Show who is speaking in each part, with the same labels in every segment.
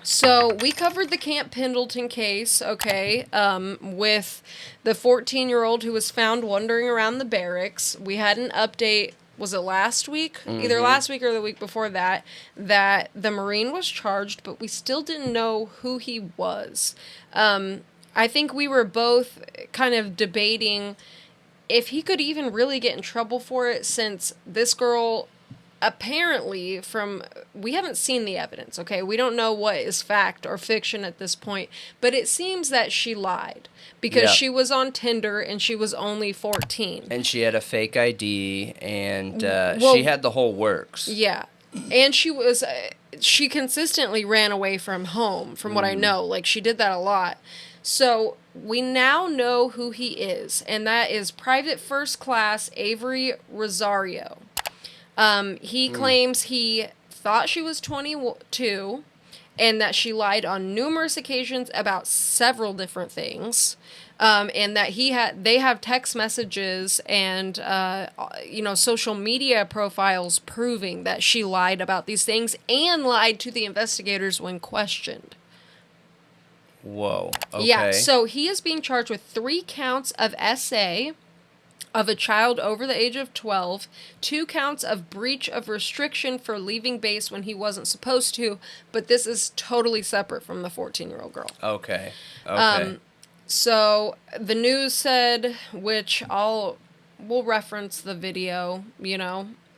Speaker 1: So we covered the Camp Pendleton case, okay, with the 14-year-old who was found wandering around the barracks. We had an update, was it last week? Either last week or the week before that the Marine was charged, but we still didn't know who he was. I think we were both kind of debating if he could even really get in trouble for it, since this girl... Apparently, we haven't seen the evidence, okay? We don't know what is fact or fiction at this point, but it seems that she lied because she was on Tinder and she was only 14.
Speaker 2: And she had a fake ID, and she had the whole works.
Speaker 1: Yeah. And she consistently ran away from home, from what I know. Like, she did that a lot. So we now know who he is, and that is Private First Class Avery Rosario. He claims he thought she was 22 and that she lied on numerous occasions about several different things. And that they have text messages and, social media profiles proving that she lied about these things and lied to the investigators when questioned.
Speaker 2: Whoa. Okay.
Speaker 1: Yeah, so he is being charged with 3 counts of SA of a child over the age of 12, 2 counts of breach of restriction for leaving base when he wasn't supposed to, but this is totally separate from the 14-year-old girl.
Speaker 2: Okay.
Speaker 1: So the news said, which we'll reference the video,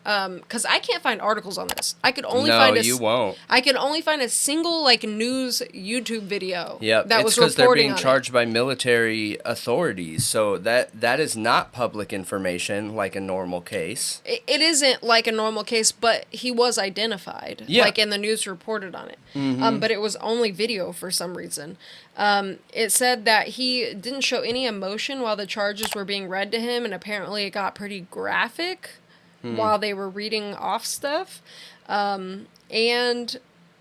Speaker 1: because I can't find articles on this. I could only
Speaker 2: you won't.
Speaker 1: I could only find a single news YouTube video.
Speaker 2: Yep,
Speaker 1: that
Speaker 2: it's
Speaker 1: was
Speaker 2: because they're
Speaker 1: reporting
Speaker 2: being charged by military authorities, so that is not public information like a normal case.
Speaker 1: It isn't like a normal case, but he was identified.
Speaker 2: Yeah.
Speaker 1: And the news reported on it. But it was only video for some reason. It said that he didn't show any emotion while the charges were being read to him, and apparently it got pretty graphic while they were reading off stuff. And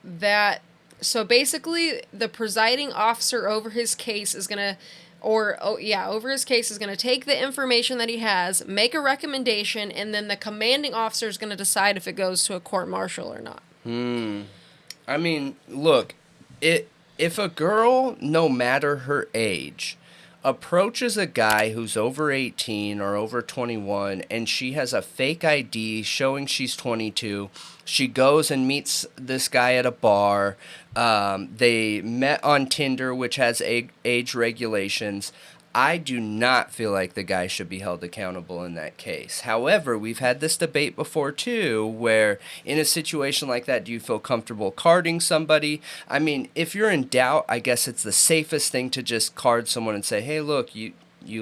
Speaker 1: that, so basically the presiding officer over his case is going to, over his case is going to take the information that he has, make a recommendation, and then the commanding officer is going to decide if it goes to a court-martial or not.
Speaker 2: I mean, look, if a girl, no matter her age, approaches a guy who's over 18 or over 21 and she has a fake ID showing she's 22, she goes and meets this guy at a bar, they met on Tinder, which has age regulations, I do not feel like the guy should be held accountable in that case. However, we've had this debate before, too, where in a situation like that, do you feel comfortable carding somebody? I mean, if you're in doubt, I guess it's the safest thing to just card someone and say, hey, look, you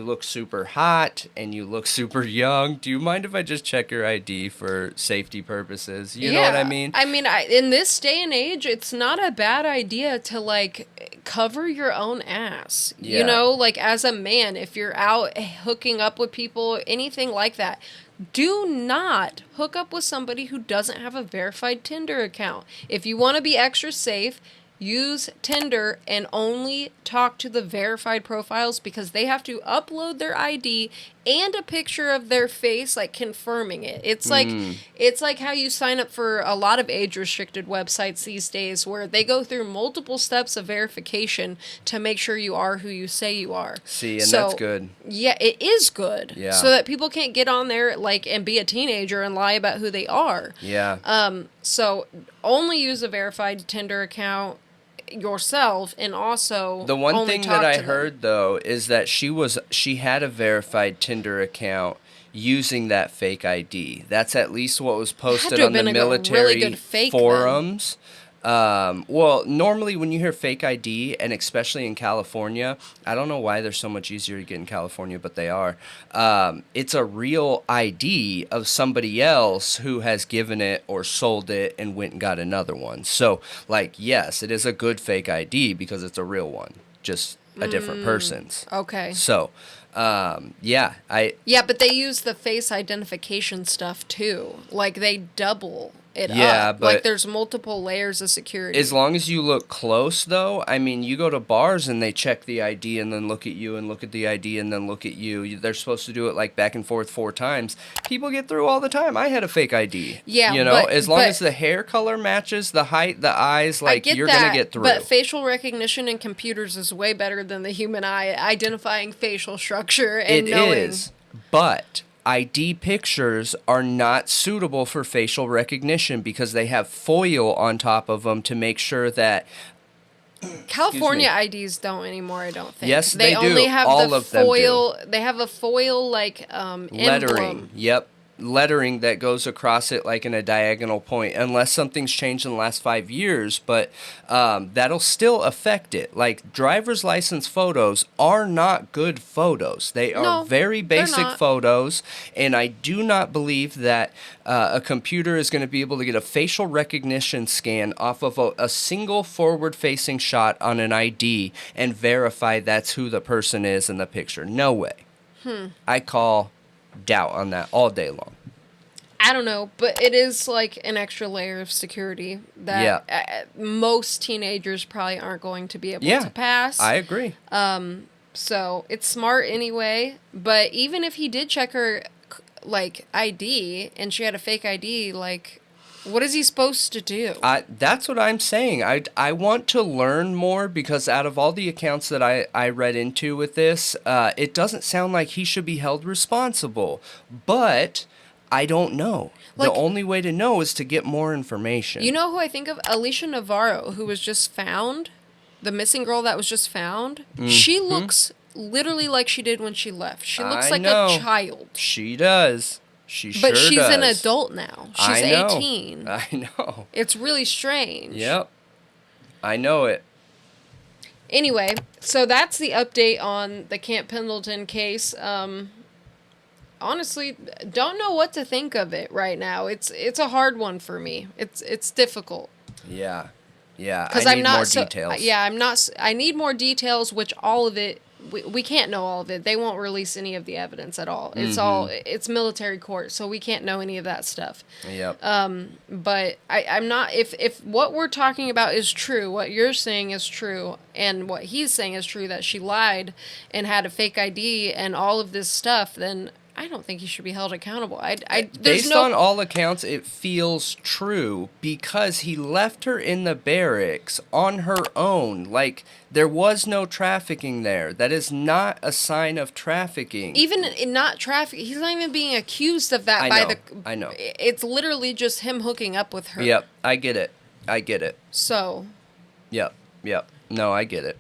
Speaker 2: look super hot and you look super young. Do you mind if I just check your ID for safety purposes? You know what I mean?
Speaker 1: I mean, in this day and age, it's not a bad idea to, cover your own ass.
Speaker 2: Yeah.
Speaker 1: As a man, if you're out hooking up with people, anything like that, do not hook up with somebody who doesn't have a verified Tinder account. If you want to be extra safe, use Tinder and only talk to the verified profiles, because they have to upload their ID and a picture of their face, confirming it. It's like how you sign up for a lot of age-restricted websites these days, where they go through multiple steps of verification to make sure you are who you say you are.
Speaker 2: See, and that's good.
Speaker 1: Yeah, it is good.
Speaker 2: Yeah.
Speaker 1: So that people can't get on there and be a teenager and lie about who they are.
Speaker 2: Yeah.
Speaker 1: So only use a verified Tinder account yourself, and also
Speaker 2: the one
Speaker 1: only
Speaker 2: thing
Speaker 1: talk
Speaker 2: that I
Speaker 1: to them.
Speaker 2: heard though is that she had a verified Tinder account using that fake ID. That's at least what was posted on the military
Speaker 1: really good fake
Speaker 2: forums. Well, normally when you hear fake ID, and especially in California, I don't know why they're so much easier to get in California, but they are. It's a real ID of somebody else who has given it or sold it and went and got another one. So, yes, it is a good fake ID because it's a real one, just a different person's.
Speaker 1: Okay.
Speaker 2: So,
Speaker 1: but they use the face identification stuff too. They double it
Speaker 2: Yeah,
Speaker 1: up.
Speaker 2: but
Speaker 1: Like, there's multiple layers of security.
Speaker 2: as long as you look close, though, I mean, you go to bars and they check the ID and then look at you and look at the ID and then look at you. They're supposed to do it, like, back and forth 4 times. People get through all the time. I had a fake ID.
Speaker 1: Yeah,
Speaker 2: you know,
Speaker 1: but,
Speaker 2: as long as the hair color matches, the height, the eyes, like, you're going to get through.
Speaker 1: But facial recognition in computers is way better than the human eye identifying facial structure and knowing.
Speaker 2: It is, but ID pictures are not suitable for facial recognition because they have foil on top of them to make sure that...
Speaker 1: California IDs don't anymore, I don't think.
Speaker 2: Yes, they do.
Speaker 1: Only have
Speaker 2: All
Speaker 1: the
Speaker 2: of them
Speaker 1: foil. They have a foil, like,
Speaker 2: lettering.
Speaker 1: emblem.
Speaker 2: Yep. Lettering that goes across it like in a diagonal point, unless something's changed in the last 5 years, but that'll still affect it. Like, driver's license photos are not good photos. They are very basic photos, and I do not believe that a computer is going to be able to get a facial recognition scan off of a single forward-facing shot on an ID and verify that's who the person is in the picture. No way. I call doubt on that all day long.
Speaker 1: I don't know, but it is like an extra layer of security that most teenagers probably aren't going to be able to pass.
Speaker 2: I agree.
Speaker 1: So it's smart anyway, but even if he did check her, like, ID and she had a fake ID, like, what is he supposed to do?
Speaker 2: That's what I'm saying. I want to learn more because out of all the accounts that I read into with this, it doesn't sound like he should be held responsible. But I don't know. Like, the only way to know is to get more information.
Speaker 1: You know who I think of? Alicia Navarro, who was just found. The missing girl that was just found. She looks literally like she did when she left. She looks like a child.
Speaker 2: She does.
Speaker 1: But she's an adult now. She's 18.
Speaker 2: I know.
Speaker 1: It's really strange.
Speaker 2: Yep. I know it.
Speaker 1: Anyway, so that's the update on the Camp Pendleton case. Honestly, don't know what to think of it right now. It's a hard one for me. It's difficult.
Speaker 2: Yeah. Yeah.
Speaker 1: Because
Speaker 2: I need more details.
Speaker 1: Yeah, I'm not. I need more details, which all of it. We can't know all of it. They won't release any of the evidence at all. It's military court, so we can't know any of that stuff.
Speaker 2: Yep.
Speaker 1: But I'm not, if what we're talking about is true, what you're saying is true, and what he's saying is true, that she lied and had a fake ID and all of this stuff, then I don't think he should be held accountable.
Speaker 2: Based on all accounts, it feels true because he left her in the barracks on her own. Like, there was no trafficking there. That is not a sign of trafficking.
Speaker 1: Even in not trafficking, he's not even being accused of that
Speaker 2: I know.
Speaker 1: It's literally just him hooking up with her.
Speaker 2: Yep, I get it.
Speaker 1: So.
Speaker 2: Yep. No, I get it.